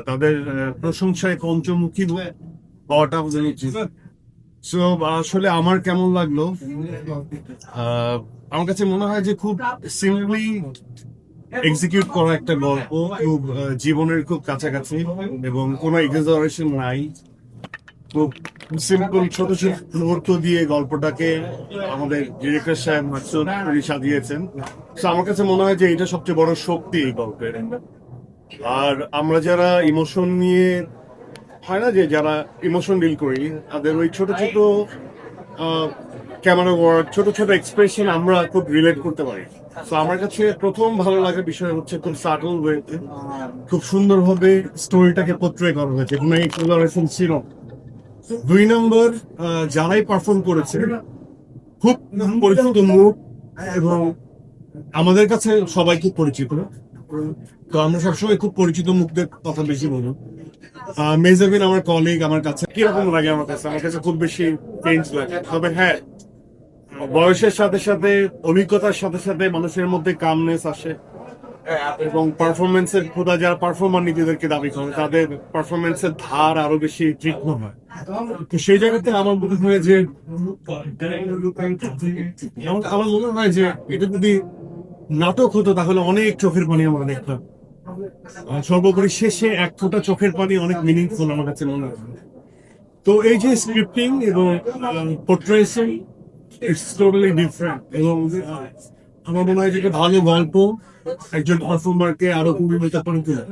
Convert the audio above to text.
তাদের প্রশংসায় পঞ্চমুখী হওয়াটা আমাদের উচিত। সো আসলে আমার কেমন লাগলো, আমার কাছে মনে হয় যে খুব সিম্পলি এক্সিকিউট করা একটা গল্প, খুব জীবনের খুব কাছাকাছি এবং কোনো এক্সাজারেশন নাই। খুব সিম্পল ছোট ছোট মুহূর্ত দিয়ে গল্পটাকে আমাদের ডিরেক্টর সাহেব মাকসুদ সাজিয়েছেন। তো আমার কাছে মনে হয় যে এটা সবচেয়ে বড় শক্তি এই গল্পের। আর আমরা যারা ইমোশন নিয়ে হয় না, যে যারা ইমোশন ডিল করি, তাদের ওই ছোট ছোট ক্যামেরা ওয়ার্ক, ছোট ছোট এক্সপ্রেশন আমরা খুব রিলেট করতে পারি। তো আমার কাছে প্রথম ভালো লাগার বিষয় হচ্ছে খুব সাটল ওয়েতে খুব সুন্দরভাবে স্টোরিটাকে পোট্রে করা হয়েছে, কোনো এক্সপ্লোরেশন ছিল। 2 নম্বর, যারাই পারফর্ম করেছে খুব পরিচিত মুখ, এবং আমাদের কাছে সবাই খুব পরিচিত। তো আমরা সবসময় খুব পরিচিত মুখদের কথা বেশি বলি। মেজাবিন আমার কলিগ, আমার কাছে কিরকম লাগে, আমার কাছে খুব বেশি চেঞ্জ লাগে। তবে হ্যাঁ, বয়সের সাথে সাথে, অভিজ্ঞতার সাথে সাথে মানুষের মধ্যে কামনেস আসে, এবং পারফরমেন্সের খোদা যারা পারফর্মার নিজেদেরকে দাবি করে, তাদের পারফরমেন্সের ধার আরো বেশি তীক্ষ্ণ হয়। তো সেই জায়গাতে আমার মনে হয় যে এটা যদি নাটক হতো তাহলে অনেক চোখের পানি আমরা দেখতাম। সর্বোপরি শেষে এক ফোঁটা চোখের পানি অনেক মিনিংফুল আমার কাছে মনে হয়। তো এই যে স্ক্রিপ্টিং এবং পোর্ট্রেশন, ইটস টোটালি ডিফারেন্ট। এবং আমার মনে হয় যে একটা ভালো গল্প একজন পারফর্মারকে আরো পরিণত করে তোলে।